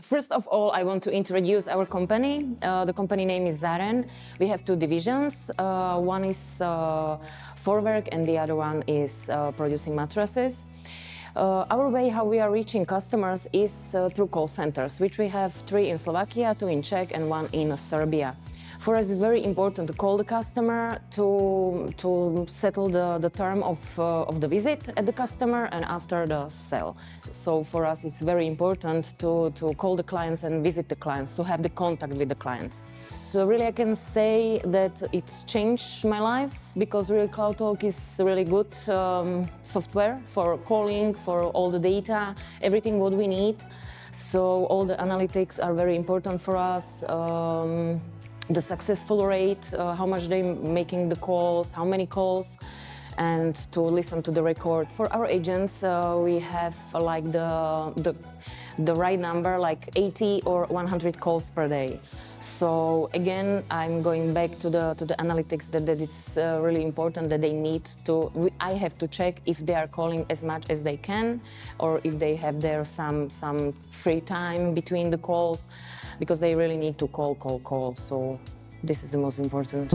First of all, I want to introduce our company. The company name is Zaren. We have two divisions. One is forwork and the other one is producing mattresses. Our way how we are reaching customers is through call centers, which we have 3 in Slovakia, 2 in Czech and 1 in Serbia. For us, it's very important to call the customer to settle the term of the visit at the customer and after the sale. So for us, it's very important to call the clients and visit the clients, to have the contact with the clients. So really, I can say that it's changed my life because really CloudTalk is really good software for calling, for all the data, everything what we need. So all the analytics are very important for us. The successful rate, how much they're making the calls, how many calls, and to listen to the records. For our agents, we have like the right number, like 80 or 100 calls per day. So again, I'm going back to the analytics that it's really important that they need to. I have to check if they are calling as much as they can, or if they have there some free time between the calls, because they really need to call. So this is the most important.